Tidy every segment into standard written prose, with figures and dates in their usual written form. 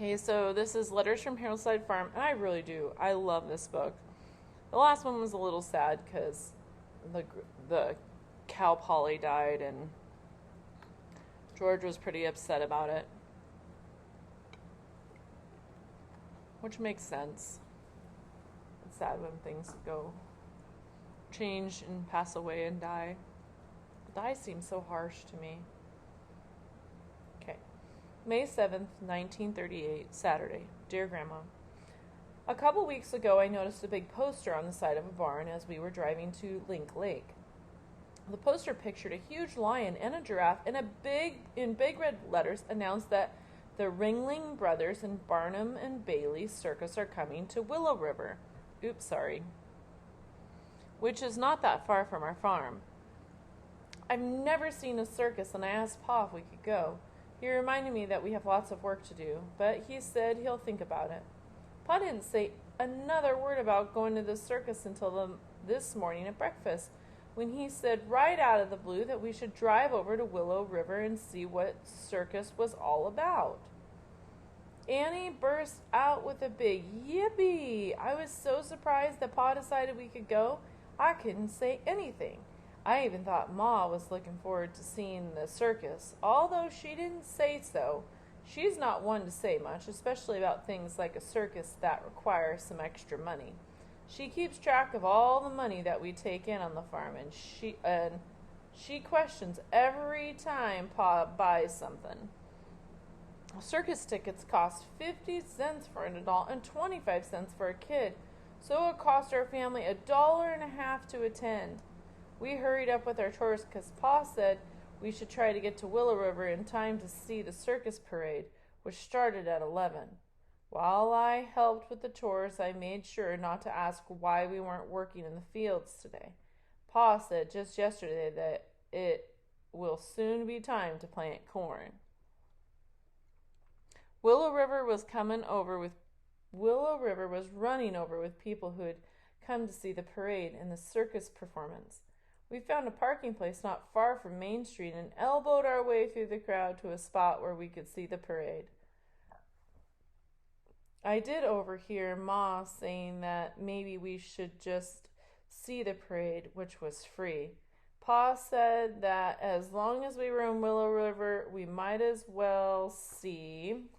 Okay, so this is Letters from Hillside Farm, and I really do. I love this book. The last one was a little sad because the cow Polly died, and George was pretty upset about it, which makes sense. It's sad when things go change and pass away and die. Die seems so harsh to me. Okay. May 7th, 1938, Saturday. Dear Grandma, a couple weeks ago I noticed a big poster on the side of a barn as we were driving to Link Lake. The poster pictured a huge lion and a giraffe and in big red letters announced that the Ringling Brothers and Barnum and Bailey Circus are coming to Willow River. Oops, sorry. Which is not that far from our farm. I've never seen a circus, and I asked Pa if we could go. He reminded me that we have lots of work to do, but he said he'll think about it. Pa didn't say another word about going to the circus until this morning at breakfast, when he said right out of the blue that we should drive over to Willow River and see what circus was all about. Annie burst out with a big yippee. I was so surprised that Pa decided we could go, I couldn't say anything. I even thought Ma was looking forward to seeing the circus, although she didn't say so. She's not one to say much, especially about things like a circus that require some extra money. She keeps track of all the money that we take in on the farm, and she questions every time Pa buys something. Circus tickets cost 50 cents for an adult and 25 cents for a kid, so it cost our family $1.50 to attend. We hurried up with our chores because Pa said we should try to get to Willow River in time to see the circus parade, which started at 11. While I helped with the chores, I made sure not to ask why we weren't working in the fields today. Pa said just yesterday that it will soon be time to plant corn. Willow River was running over with people who had come to see the parade and the circus performance. We found a parking place not far from Main Street and elbowed our way through the crowd to a spot where we could see the parade. I did overhear Ma saying that maybe we should just see the parade, which was free. Pa said that as long as we were in Willow River, we might as well see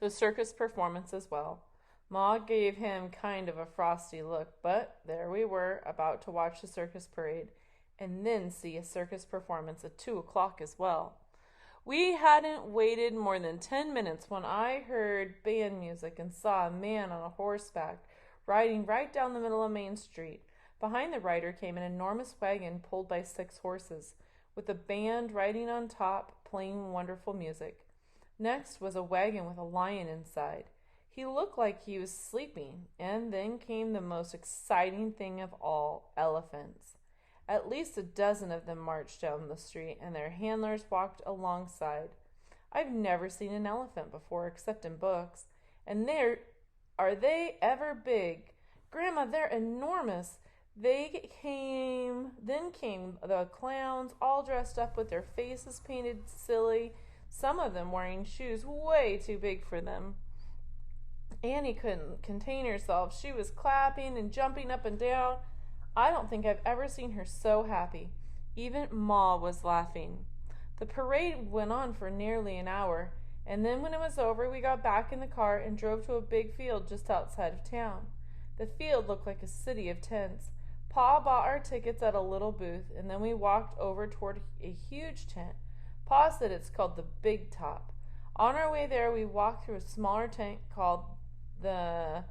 the circus performance as well. Ma gave him kind of a frosty look, but there we were, about to watch the circus parade and then see a circus performance at 2 o'clock as well. We hadn't waited more than 10 minutes when I heard band music and saw a man on a horseback riding right down the middle of Main Street. Behind the rider came an enormous wagon pulled by 6 horses, with a band riding on top, playing wonderful music. Next was a wagon with a lion inside. He looked like he was sleeping, and then came the most exciting thing of all, elephants. At least a dozen of them marched down the street, and their handlers walked alongside. I've never seen an elephant before, except in books, and are they ever big? Grandma, they're enormous. Then came the clowns, all dressed up with their faces painted silly, some of them wearing shoes way too big for them. Annie couldn't contain herself. She was clapping and jumping up and down. I don't think I've ever seen her so happy. Even Ma was laughing. The parade went on for nearly an hour, and then when it was over, we got back in the car and drove to a big field just outside of town. The field looked like a city of tents. Pa bought our tickets at a little booth, and then we walked over toward a huge tent. Pa said it's called the Big Top. On our way there, we walked through a smaller tent called the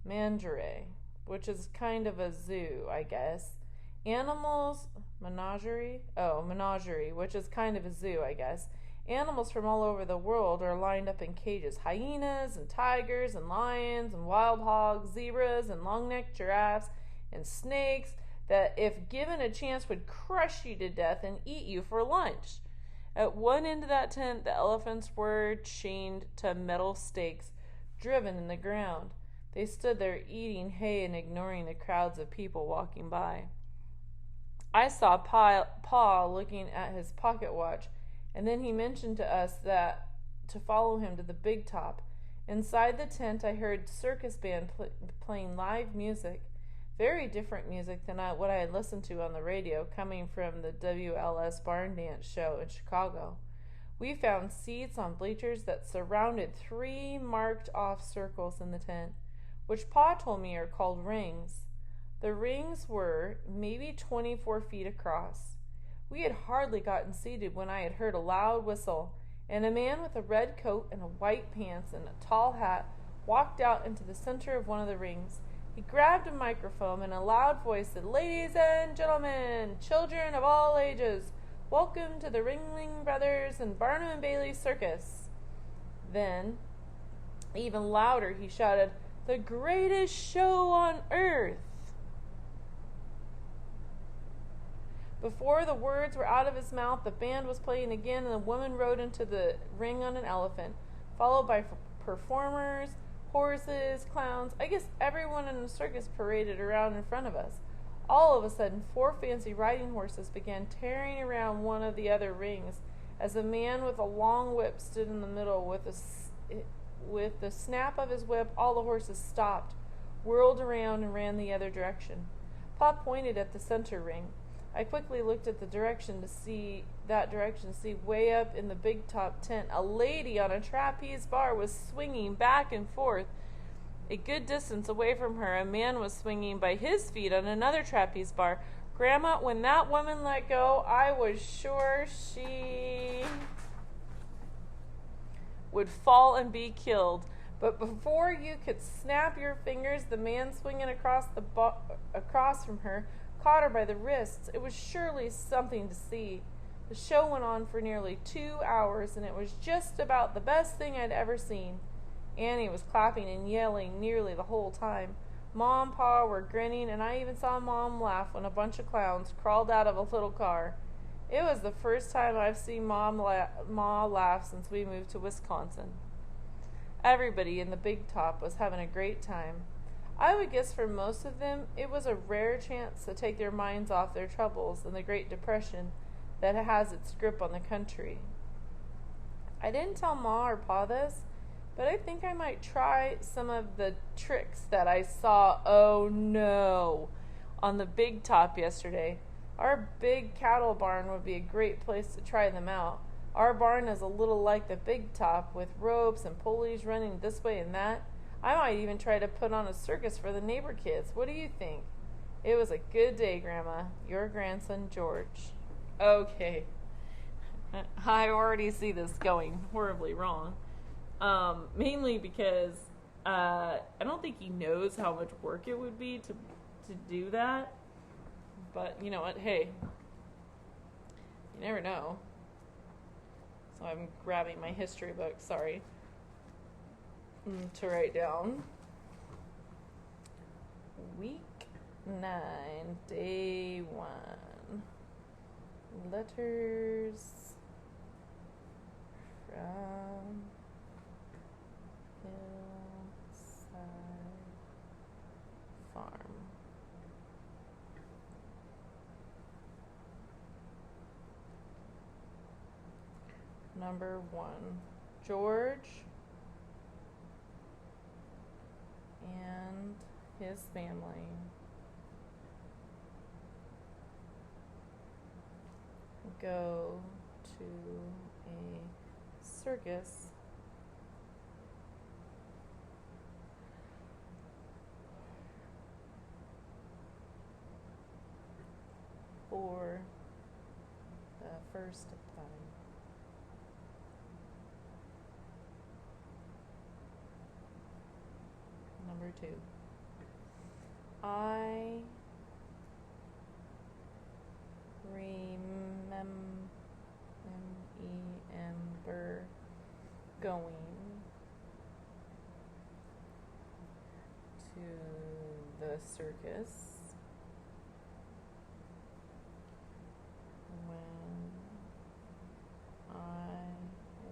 Menagerie, which is kind of a zoo, I guess. Menagerie, which is kind of a zoo, I guess. Animals from all over the world are lined up in cages. Hyenas and tigers and lions and wild hogs, zebras and long-necked giraffes and snakes that, if given a chance, would crush you to death and eat you for lunch. At one end of that tent, the elephants were chained to metal stakes driven in the ground. They stood there eating hay and ignoring the crowds of people walking by. I saw Pa Pa looking at his pocket watch, and then he mentioned to us that to follow him to the big top. Inside the tent, I heard circus band playing live music, very different music than what I had listened to on the radio, coming from the WLS Barn Dance show in Chicago. We found seats on bleachers that surrounded 3 marked-off circles in the tent, which Pa told me are called rings. The rings were maybe 24 feet across. We had hardly gotten seated when I had heard a loud whistle, and a man with a red coat and white pants and a tall hat walked out into the center of one of the rings. He grabbed a microphone and in a loud voice said, "Ladies and gentlemen, children of all ages, welcome to the Ringling Brothers and Barnum and Bailey Circus." Then, even louder, he shouted, "The greatest show on earth!" Before the words were out of his mouth, the band was playing again, and the woman rode into the ring on an elephant, followed by performers, horses, clowns. I guess everyone in the circus paraded around in front of us. All of a sudden, 4 fancy riding horses began tearing around one of the other rings, as a man with a long whip stood in the middle. With the snap of his whip, all the horses stopped, whirled around, and ran the other direction. Pa pointed at the center ring. I quickly looked at the direction to see way up in the big top tent. A lady on a trapeze bar was swinging back and forth. A good distance away from her, a man was swinging by his feet on another trapeze bar. Grandma, when that woman let go, I was sure she would fall and be killed. But before you could snap your fingers, the man swinging across from her caught her by the wrists. It was surely something to see. The show went on for nearly 2 hours, and it was just about the best thing I'd ever seen. Annie was clapping and yelling nearly the whole time. Ma and Pa were grinning, and I even saw Mom laugh when a bunch of clowns crawled out of a little car. It was the first time I've seen Ma laugh since we moved to Wisconsin. Everybody in the big top was having a great time. I would guess for most of them, it was a rare chance to take their minds off their troubles and the Great Depression that has its grip on the country. I didn't tell Ma or Pa this, but I think I might try some of the tricks that I saw, on the big top yesterday. Our big cattle barn would be a great place to try them out. Our barn is a little like the big top, with ropes and pulleys running this way and that. I might even try to put on a circus for the neighbor kids. What do you think? It was a good day, Grandma. Your grandson, George. Okay. I already see this going horribly wrong. Mainly because I don't think he knows how much work it would be to do that. But you know what? Hey, you never know. So I'm grabbing my history book. Sorry. To write down. Week 9, day 1. Letters from Hillside Farm. Number 1. George and his family go to a circus for the first time. Number 2. I remember going to the circus when I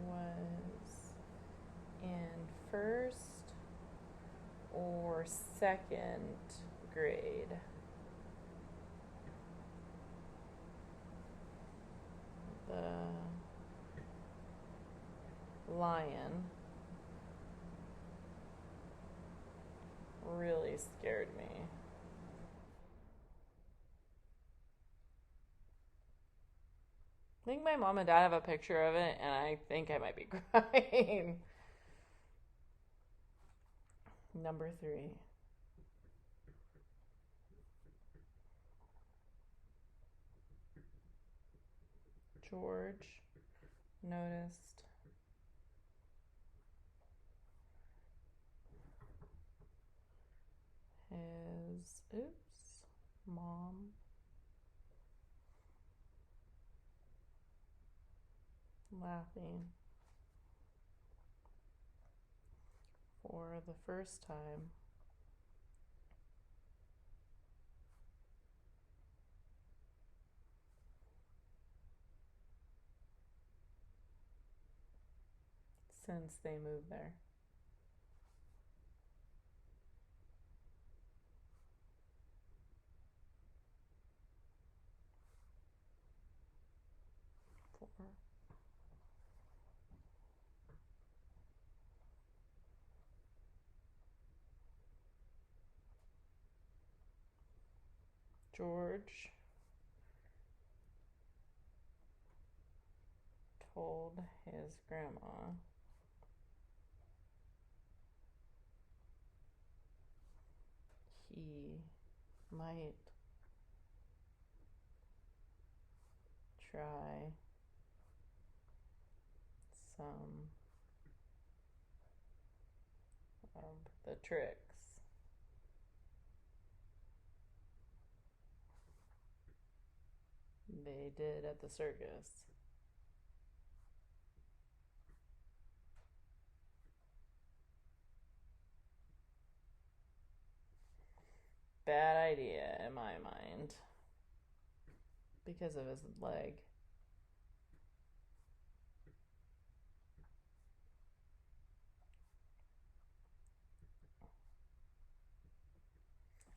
was in first or second grade. lion really scared me. I think my mom and dad have a picture of it, and I think I might be crying. Number 3. George noticed his mom laughing for the first time since they moved there. Four. George told his grandma he might try some of the tricks they did at the circus. Bad idea in my mind because of his leg.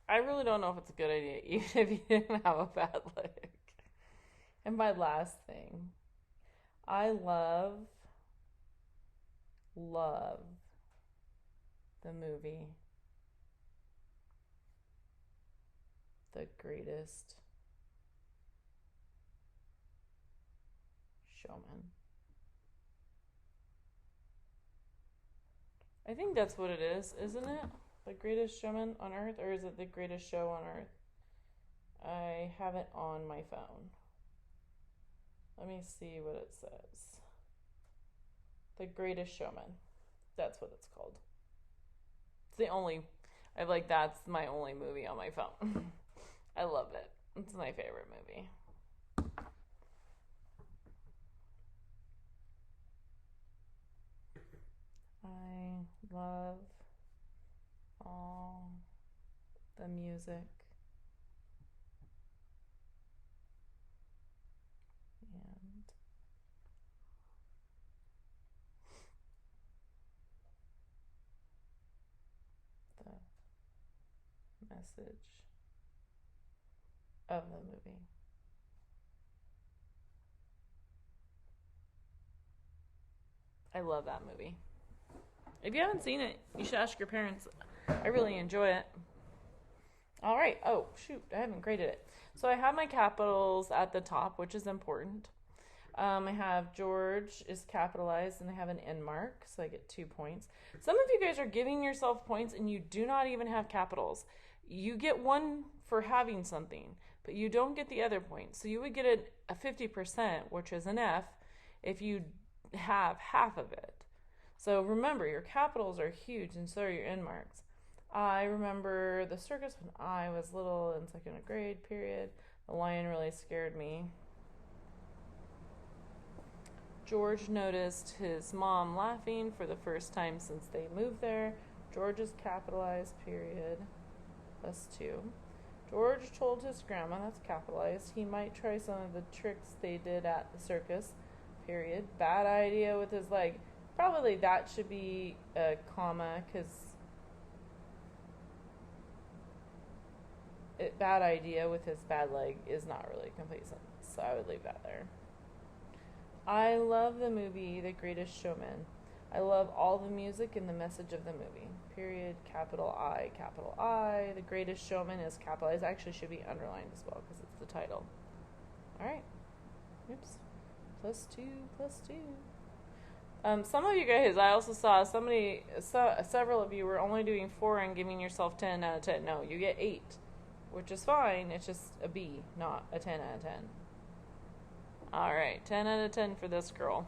I really don't know if it's a good idea, even if you didn't have a bad leg. And my last thing, I love the movie The Greatest Showman. I think that's what it is, isn't it? The Greatest Showman on Earth, or is it The Greatest Show on Earth? I have it on my phone. Let me see what it says. The Greatest Showman. That's what it's called. It's the only, that's my only movie on my phone. I love it. It's my favorite movie. I love all the music and the message of the movie. I love that movie. If you haven't seen it, you should ask your parents. I really enjoy it. All right. Oh, shoot. I haven't graded it. So I have my capitals at the top, which is important. I have George is capitalized and I have an N mark, so I get 2 points. Some of you guys are giving yourself points and you do not even have capitals. You get 1 for having something, but you don't get the other points. So you would get a 50%, which is an F, if you have half of it. So remember, your capitals are huge and so are your N marks. I remember the circus when I was little in second grade, period. The lion really scared me. George noticed his mom laughing for the first time since they moved there. George is capitalized, period. Plus 2. George told his grandma, that's capitalized, he might try some of the tricks they did at the circus, period. Bad idea with his leg. Probably that should be a comma, because bad idea with his bad leg is not really a complete sentence, so I would leave that there. I love the movie The Greatest Showman. I love all the music and the message of the movie. Period. Capital I, capital I. The Greatest Showman is capitalized. Actually, should be underlined as well because it's the title. All right. Oops. +2, +2. Some of you guys, I also saw several of you were only doing 4 and giving yourself 10 out of 10. No, you get 8, which is fine. It's just a B, not a 10 out of 10. All right, 10 out of 10 for this girl.